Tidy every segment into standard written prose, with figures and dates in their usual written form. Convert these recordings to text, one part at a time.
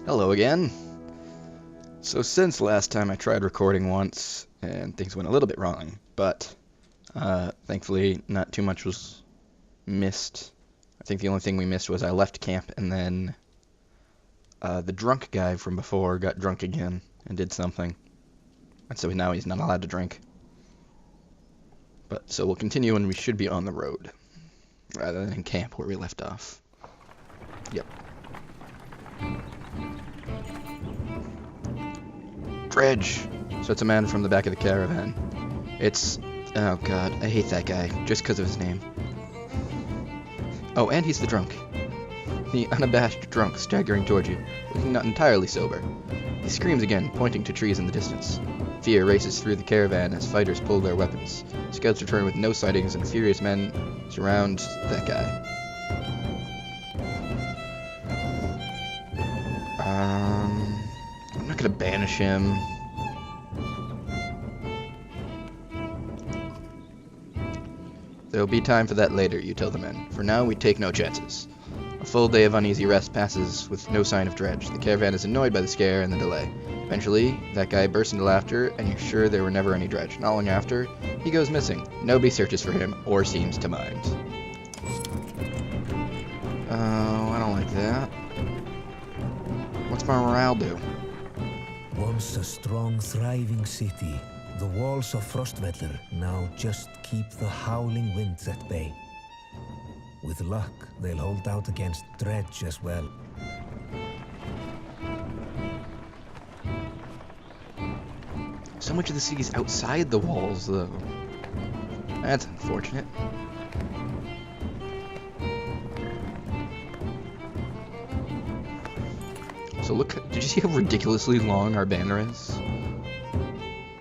Hello again. So since last time I tried recording once, and things went a little bit wrong, but thankfully not too much was missed. I think the only thing we missed was I left camp, and then the drunk guy from before got drunk again and did something. And so now he's not allowed to drink. But so we'll continue, and we should be on the road, rather than in camp where we left off. Yep. Dredge! So it's a man from the back of the caravan. It's... oh god, I hate that guy, just because of his name. Oh, and he's the drunk. The unabashed drunk staggering toward you, looking not entirely sober. He screams again, pointing to trees in the distance. Fear races through the caravan as fighters pull their weapons. Scouts return with no sightings, and furious men surround that guy. I'm not gonna banish him. There'll be time for that later, you tell the men. For now, we take no chances. A full day of uneasy rest passes with no sign of Dredge. The caravan is annoyed by the scare and the delay. Eventually, that guy bursts into laughter, and you're sure there were never any Dredge. Not long after, he goes missing. Nobody searches for him, or seems to mind. Oh, I don't like that. What's my morale do? Once a strong, thriving city, the walls of Frostvellir now just keep the howling winds at bay. With luck, they'll hold out against Dredge as well. So much of the city's outside the walls, though. That's unfortunate. So look, did you see how ridiculously long our banner is?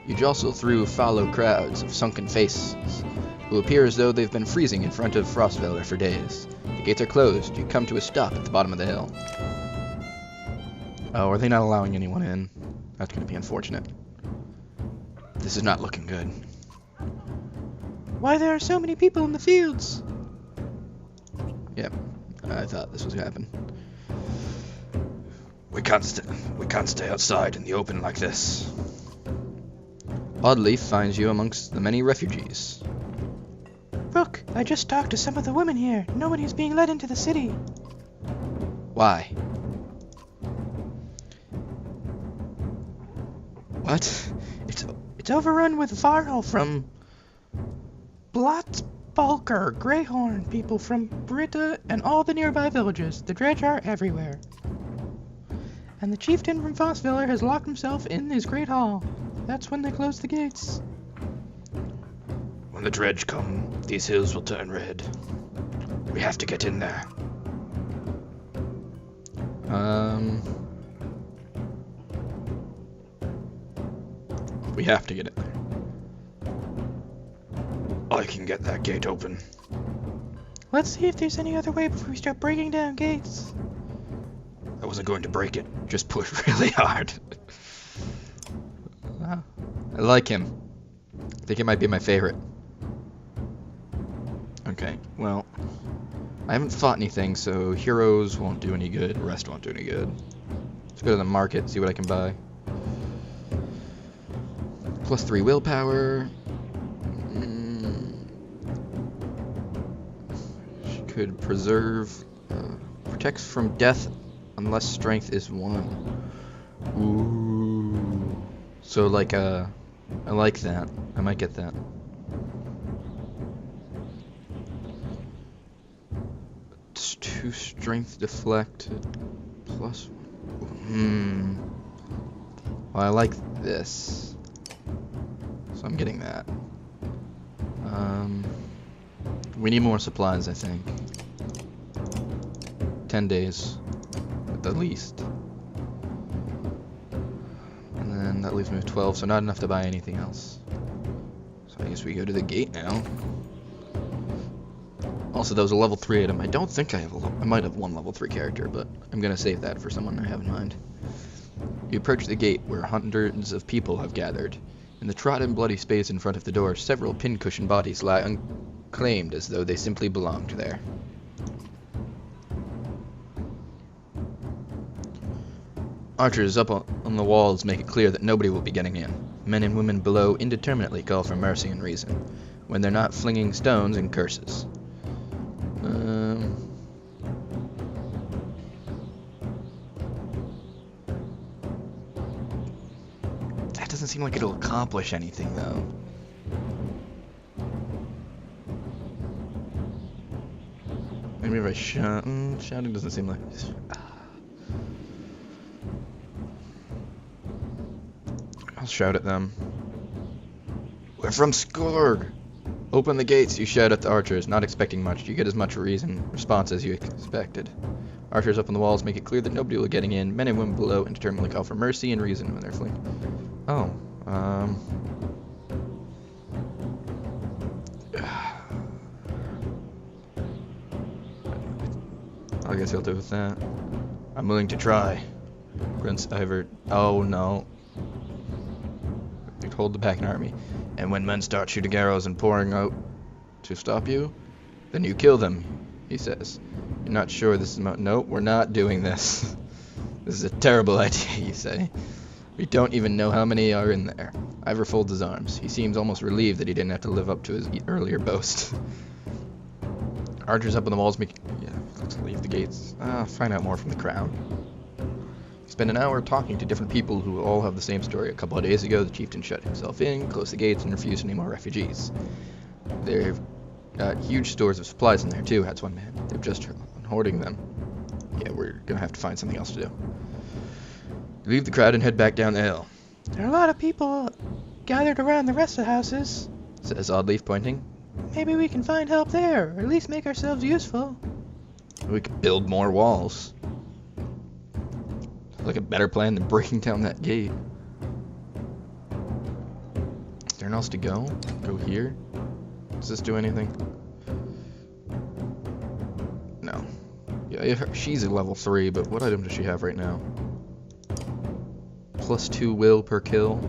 You jostle through fallow crowds of sunken faces, who appear as though they've been freezing in front of Frostvellir for days. The gates are closed. You come to a stop at the bottom of the hill. Oh, are they not allowing anyone in? That's going to be unfortunate. This is not looking good. Why there are so many people in the fields? Yep, I thought this was going to happen. We can't stay outside in the open like this. Oddleaf finds you amongst the many refugees. Rook, I just talked to some of the women here. No one is being let into the city. Why? What? It's overrun with Varl from Blotsbalker, Greyhorn, people from Britta, and all the nearby villages. The Dredge are everywhere. And the chieftain from Frostvellir has locked himself in his great hall. That's when they close the gates. When the Dredge come, these hills will turn red. We have to get in there. We have to get in there. I can get that gate open. Let's see if there's any other way before we start breaking down gates. I wasn't going to break it, just push really hard. I like him. I think he might be my favorite. Okay, well, I haven't fought anything, so heroes won't do any good, rest won't do any good. Let's go to the market, see what I can buy. +3 willpower. Could preserve, protects from death unless strength is 1. Ooh. So like, I like that. I might get that. It's 2 strength deflected +1. Well, I like this. So I'm getting that. We need more supplies, I think. 10 days, at the least. And then that leaves me with 12, so not enough to buy anything else. So I guess we go to the gate now. Also, that was a level 3 item. I don't think I have I might have one level 3 character, but I'm going to save that for someone I have in mind. You approach the gate where hundreds of people have gathered. In the trodden bloody space in front of the door, several pincushion bodies lie unclaimed as though they simply belonged there. Archers up on the walls make it clear that nobody will be getting in. Men and women below indeterminately call for mercy and reason, when they're not flinging stones and curses. That doesn't seem like it'll accomplish anything, though. Maybe if I shout... shouting doesn't seem like... I'll shout at them. We're from Skorg! Open the gates, you shout at the archers, not expecting much. You get as much response as you expected. Archers up on the walls make it clear that nobody will be getting in. Men and women below indeterminately call for mercy and reason when they're fleeing. Oh, I guess I'll do with that. I'm willing to try. Prince Ivor. Oh no. You'd hold the back an army. And when men start shooting arrows and pouring out to stop you, then you kill them, he says. You're not sure this is nope, we're not doing this. This is a terrible idea, you say. We don't even know how many are in there. Ivor folds his arms. He seems almost relieved that he didn't have to live up to his earlier boast. Archers up on the walls make... Yeah, let's leave the gates. Find out more from the crowd. Spend an hour talking to different people who all have the same story. A couple of days ago, the chieftain shut himself in, closed the gates, and refused any more refugees. They've got huge stores of supplies in there, too, adds one man. They've just been hoarding them. Yeah, we're gonna have to find something else to do. Leave the crowd and head back down the hill. There are a lot of people gathered around the rest of the houses, says Oddleaf, pointing. Maybe we can find help there, or at least make ourselves useful. We could build more walls. Like a better plan than breaking down that gate. Is there anything else to go? Go here? Does this do anything? No. Yeah, she's a level 3, but what item does she have right now? +2 will per kill.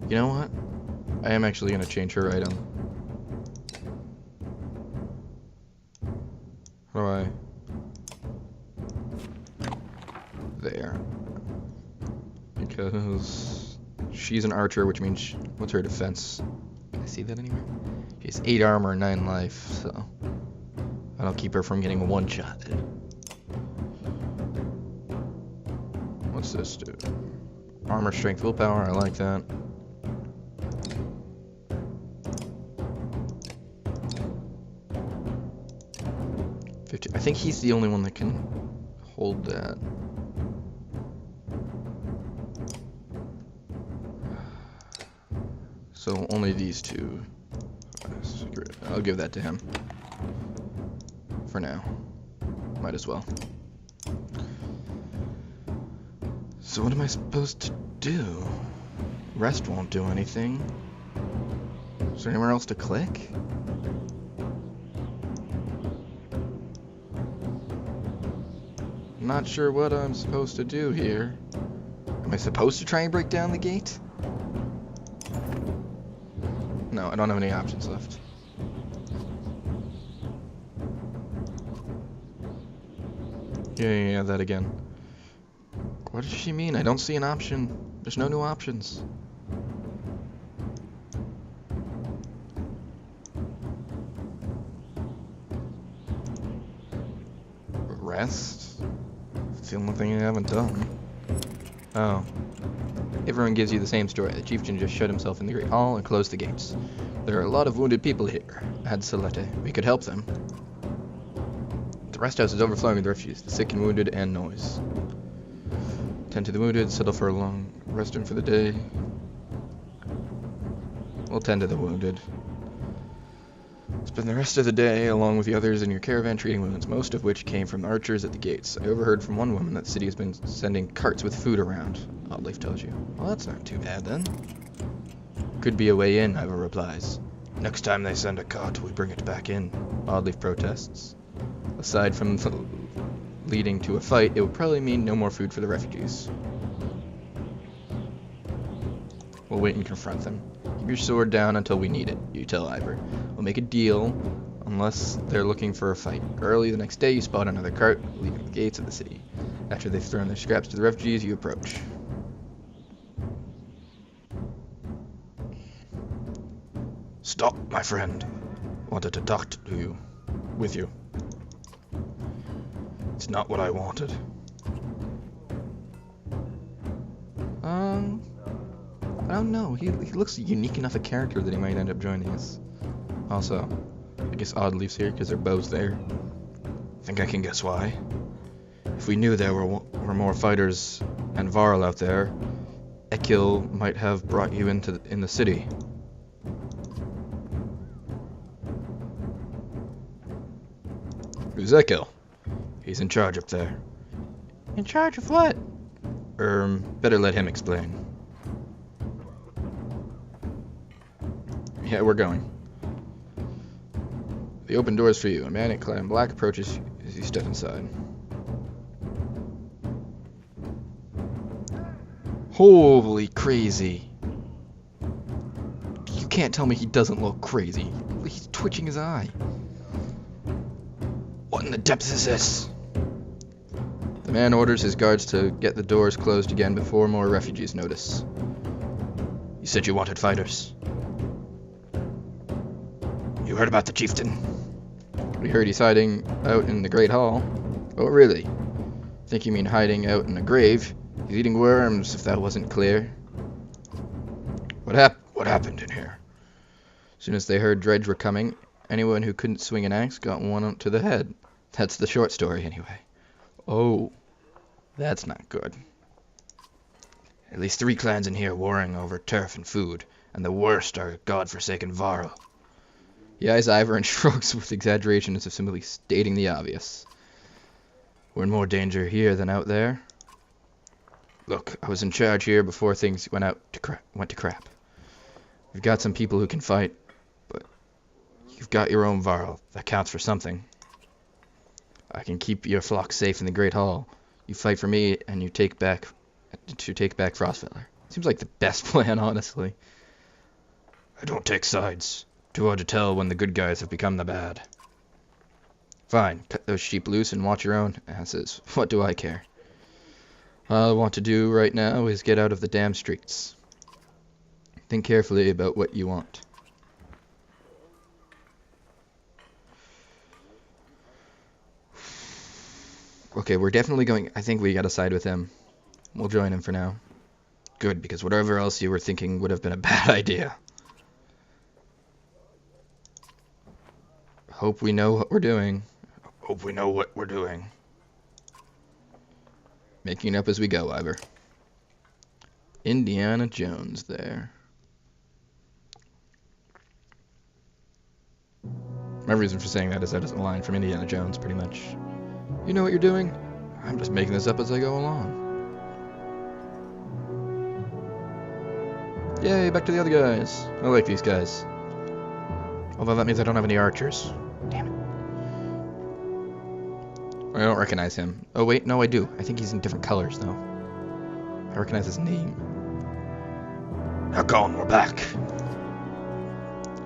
You know what? I am actually going to change her item. How do I... There. Because she's an archer, which means... What's her defense? Can I see that anywhere? She has 8 armor, 9 life, so... That'll keep her from getting one-shotted. What's this do? Armor, strength, willpower, I like that. I think he's the only one that can hold that. So only these two. I'll give that to him. For now. Might as well. So what am I supposed to do? Rest won't do anything. Is there anywhere else to click? Not sure what I'm supposed to do here. Am I supposed to try and break down the gate? No, I don't have any options left. Yeah, that again. What does she mean? I don't see an option. There's no new options. Rest? It's the only thing I haven't done. Oh. Everyone gives you the same story. The chieftain just shut himself in the great hall and closed the gates. There are a lot of wounded people here, adds Salete. We could help them. The rest house is overflowing with refugees, the sick and wounded, and noise. Tend to the wounded, settle for a long resting for the day. We'll tend to the wounded. Spend the rest of the day along with the others in your caravan treating wounds, most of which came from the archers at the gates. I overheard from one woman that the city has been sending carts with food around. Oddleaf tells you. Well, that's not too bad then. Could be a way in, Ivor replies. Next time they send a cart, we bring it back in, Oddleaf protests. Aside from leading to a fight, it would probably mean no more food for the refugees. We'll wait and confront them. Keep your sword down until we need it, you tell Ivor. We'll make a deal, unless they're looking for a fight. Early the next day, you spot another cart leaving the gates of the city. After they've thrown their scraps to the refugees, you approach. Stop, my friend. Wanted to talk to you. With you. It's not what I wanted. I don't know. He looks unique enough a character that he might end up joining us. Also, I guess Odd leaves here because their bow's there. Think I can guess why. If we knew there were more fighters and Varl out there, Ekil might have brought you in the city. Who's Ekil? He's in charge up there. In charge of what? Better let him explain. Yeah, we're going. The open door's for you. A man clad in black approaches as you step inside. Holy crazy. You can't tell me he doesn't look crazy. He's twitching his eye. What in the depths is this? The man orders his guards to get the doors closed again before more refugees notice. You said you wanted fighters. You heard about the chieftain? We heard he's hiding out in the Great Hall. Oh, really? Think you mean hiding out in a grave? He's eating worms, if that wasn't clear. What happened in here? As soon as they heard Dredge were coming, anyone who couldn't swing an axe got one to the head. That's the short story, anyway. Oh, that's not good. At least 3 clans in here warring over turf and food, and the worst are godforsaken Varl. He eyes Ivor and shrugs with exaggeration as if simply stating the obvious. We're in more danger here than out there. Look, I was in charge here before things went to crap. We've got some people who can fight, but you've got your own Varl. That counts for something. I can keep your flock safe in the Great Hall. You fight for me, and you take back Frostfeller. Seems like the best plan, honestly. I don't take sides. Too hard to tell when the good guys have become the bad. Fine, cut those sheep loose and watch your own asses. What do I care? All I want to do right now is get out of the damn streets. Think carefully about what you want. Okay, we're definitely going... I think we gotta side with him. We'll join him for now. Good, because whatever else you were thinking would have been a bad idea. Hope we know what we're doing. Hope we know what we're doing. Making it up as we go, Ivor. Indiana Jones there. My reason for saying that is that is a line from Indiana Jones, pretty much. You know what you're doing? I'm just making this up as I go along. Yay, back to the other guys. I like these guys. Although that means I don't have any archers. Damn it. I don't recognize him. Oh wait, no I do. I think he's in different colors though. I recognize his name. Hakon, we're back.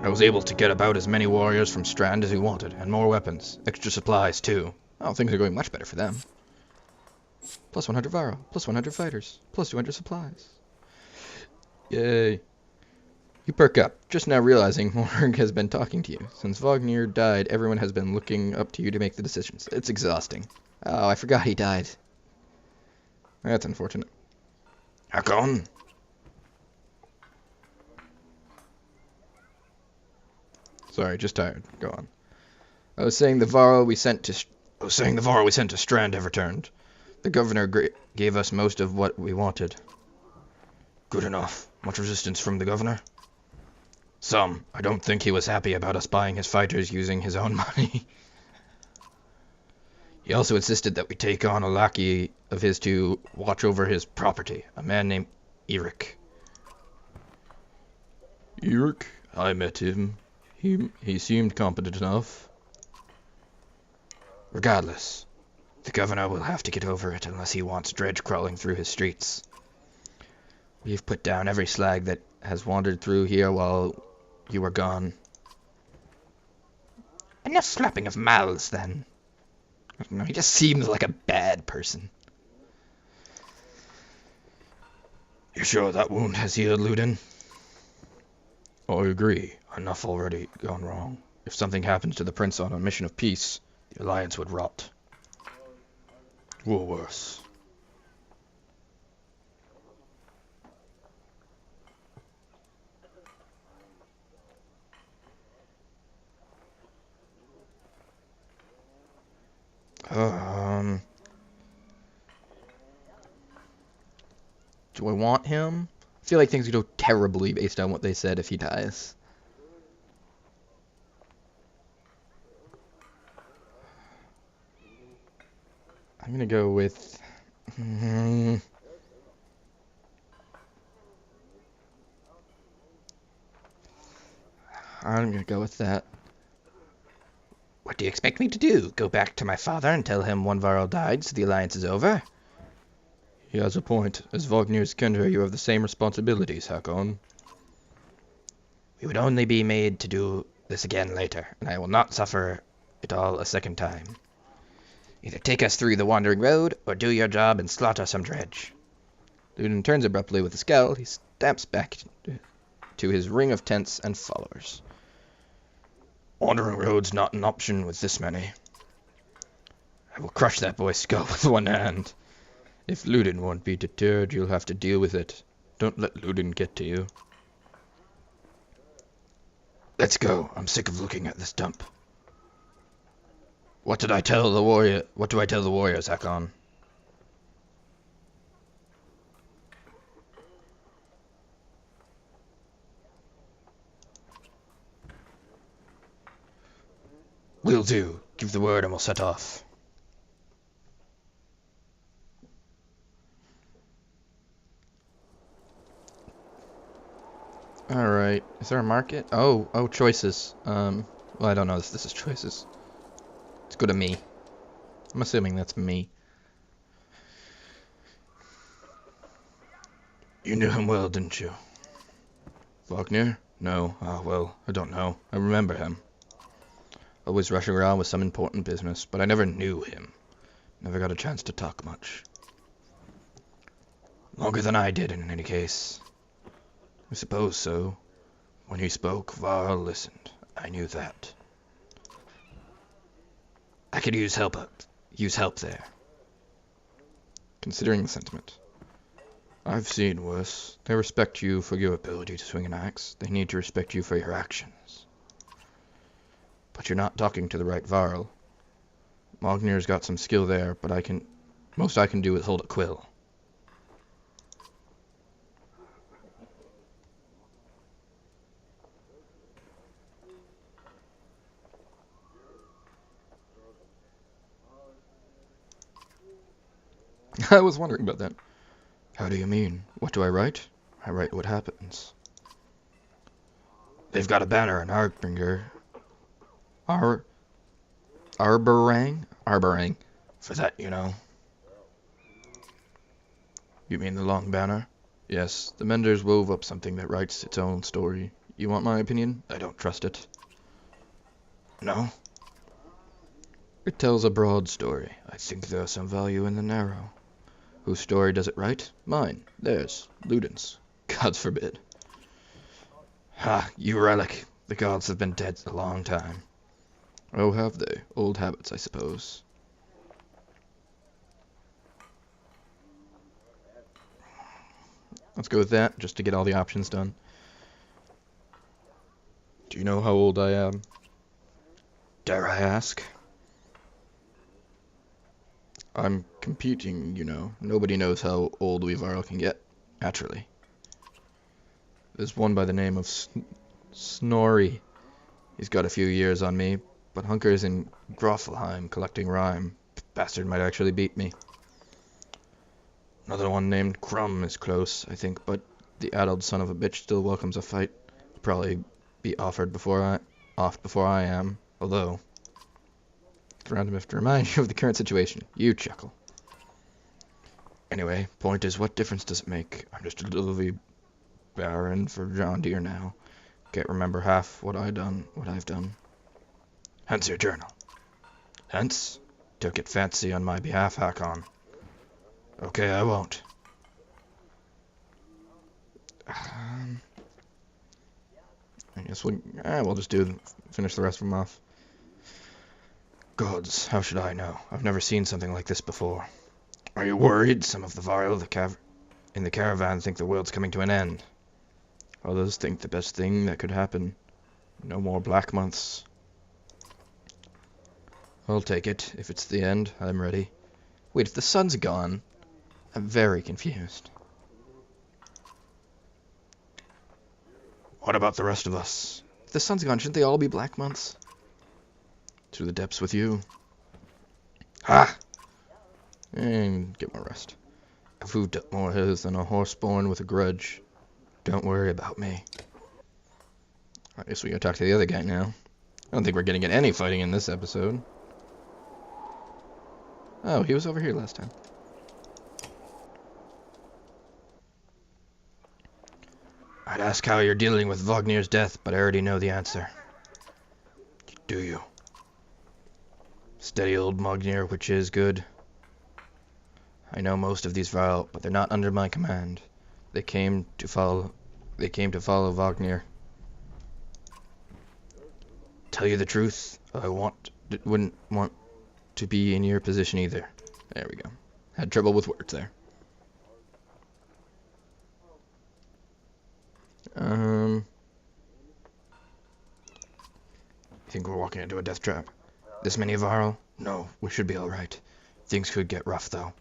I was able to get about as many warriors from Strand as we wanted, and more weapons. Extra supplies too. Oh, things are going much better for them. Plus 100 Varro, plus 100 fighters, plus 200 supplies. Yay. You perk up, just now realizing Morg has been talking to you. Since Wagner died, everyone has been looking up to you to make the decisions. It's exhausting. Oh, I forgot he died. That's unfortunate. Hakon? Sorry, just tired. Go on. I was saying the Varro we sent to Strand have returned. The governor gave us most of what we wanted. Good enough. Much resistance from the governor? Some. I don't think he was happy about us buying his fighters using his own money. He also insisted that we take on a lackey of his to watch over his property, a man named Eric. Eric? I met him. He seemed competent enough. Regardless, the governor will have to get over it unless he wants Dredge crawling through his streets. We've put down every slag that has wandered through here while you were gone. Enough slapping of mouths, then. No, he just seems like a bad person. You sure that wound has healed, Ludin? I agree. Enough already gone wrong. If something happens to the prince on a mission of peace, the alliance would rot. Or worse. Do I want him? I feel like things could go terribly based on what they said if he dies. I'm gonna go with... I'm gonna go with that. What do you expect me to do? Go back to my father and tell him one Varl died, so the alliance is over? He has a point. As Vognir's Kinder, you have the same responsibilities, Hakon. We would only be made to do this again later, and I will not suffer it all a second time. Either take us through the wandering road, or do your job and slaughter some dredge. Ludin turns abruptly with a scowl. He stamps back to his ring of tents and followers. Wandering road's not an option with this many. I will crush that boy's skull with one hand. If Ludin won't be deterred, you'll have to deal with it. Don't let Ludin get to you. Let's go. I'm sick of looking at this dump. What do I tell the warriors, Hakon? Will do. Give the word and we'll set off. Alright. Is there a market? Oh, choices. Well, I don't know if this is choices. Let's go to me. I'm assuming that's me. You knew him well, didn't you? Vognir? No. Ah, well, I don't know. I remember him. Always rushing around with some important business, but I never knew him. Never got a chance to talk much. Longer than I did, in any case. I suppose so. When he spoke, Varl listened. I knew that. I could use help there. Considering the sentiment. I've seen worse. They respect you for your ability to swing an axe. They need to respect you for your actions. But you're not talking to the right Varl. Mognir's got some skill there, but most I can do is hold a quill. I was wondering about that. How do you mean? What do I write? I write what happens. They've got a banner in Arbinger. Arborang? Arborang. For that, you know. You mean the long banner? Yes, the Menders wove up something that writes its own story. You want my opinion? I don't trust it. No? It tells a broad story. I think there's some value in the narrow. Whose story does it write? Mine. Theirs. Ludin's. Gods forbid. Ha, you relic. The gods have been dead a long time. Oh, have they? Old habits, I suppose. Let's go with that, just to get all the options done. Do you know how old I am? Dare I ask? I'm competing, you know. Nobody knows how old we Varl can get, naturally. There's one by the name of Snorri. He's got a few years on me, but Hunker's in Groffelheim collecting rhyme. Bastard might actually beat me. Another one named Crumb is close, I think, but the addled son of a bitch still welcomes a fight. He'll probably be off before I am, although it's random enough to remind you of the current situation. You chuckle. Anyway, point is, what difference does it make? I'm just a little baron for John Deere now. Can't remember half what I've done. Hence your journal. Hence? Took it fancy on my behalf, Hakon. Okay, I won't. I guess we'll just finish the rest of them off. Gods, how should I know? I've never seen something like this before. Are you worried? Some of the Varl in the caravan think the world's coming to an end. Others think the best thing that could happen. No more black months. I'll take it. If it's the end, I'm ready. Wait, if the sun's gone, I'm very confused. What about the rest of us? If the sun's gone, shouldn't they all be black months? To the depths with you. Ha! And get more rest. I've moved up more hills than a horse born with a grudge. Don't worry about me. I guess we gotta talk to the other guy now. I don't think we're gonna get any fighting in this episode. Oh, he was over here last time. I'd ask how you're dealing with Wagnir's death, but I already know the answer. Do you? Steady old Wagnir, which is good. I know most of these Varl, but they're not under my command. They came to follow Wagnir. Tell you the truth, wouldn't want to be in your position either. There we go. Had trouble with words there. I think we're walking into a death trap. This many Varl? No, we should be alright. Things could get rough though.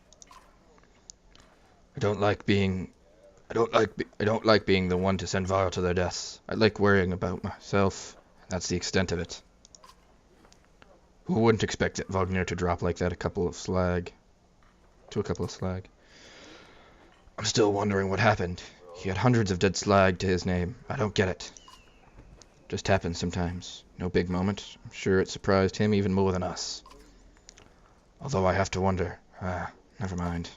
I don't like being the one to send Varl to their deaths. I like worrying about myself. That's the extent of it. Who wouldn't expect it, Wagnir to drop like that to a couple of slag? I'm still wondering what happened. He had hundreds of dead slag to his name. I don't get it. Just happens sometimes. No big moment. I'm sure it surprised him even more than us. Although I have to wonder. Never mind.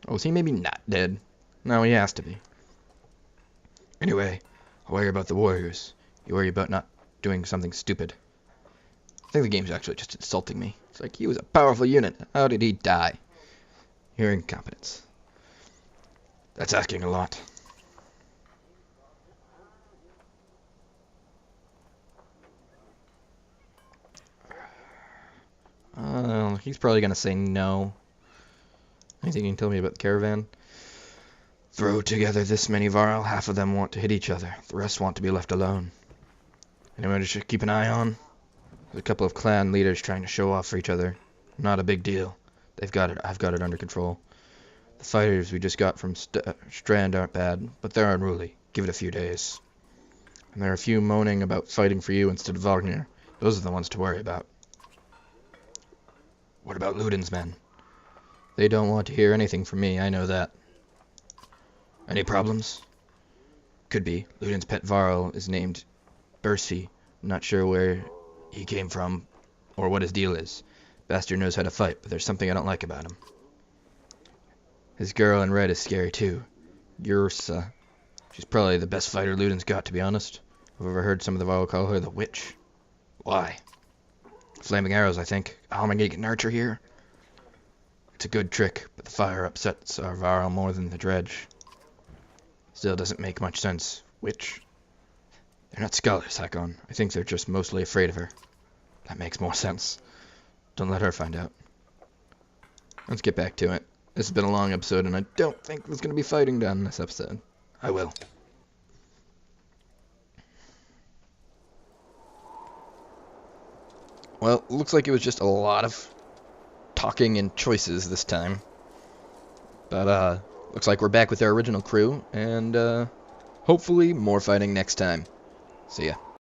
Oh, is he maybe not dead? No, he has to be. Anyway, I worry about the warriors. You worry about not doing something stupid. I think the game's actually just insulting me. It's like, he was a powerful unit. How did he die? Your incompetence. That's asking a lot. He's probably gonna say no. Anything you can tell me about the caravan? Throw together this many Varl, half of them want to hit each other. The rest want to be left alone. Anyone to keep an eye on? There's a couple of clan leaders trying to show off for each other. Not a big deal. They've got it. I've got it under control. The fighters we just got from Strand aren't bad, but they're unruly. Give it a few days. And there are a few moaning about fighting for you instead of Wagnir. Those are the ones to worry about. What about Ludin's men? They don't want to hear anything from me, I know that. Any problems? Could be. Ludin's pet Varl is named Bersi. I'm not sure where he came from or what his deal is. Bastard knows how to fight, but there's something I don't like about him. His girl in red is scary too. Ursa. She's probably the best fighter Ludin's got, to be honest. I've ever heard some of the Varl call her the Witch. Why? Flaming arrows, I think. How am I gonna get an archer here? It's a good trick, but the fire upsets our Varl more than the dredge. Still doesn't make much sense. Witch? They're not scholars, Hakon. I think they're just mostly afraid of her. That makes more sense. Don't let her find out. Let's get back to it. This has been a long episode, and I don't think there's going to be fighting done in this episode. I will. Well, looks like it was just a lot of talking and choices this time. But, looks like we're back with our original crew, and, hopefully more fighting next time. See ya.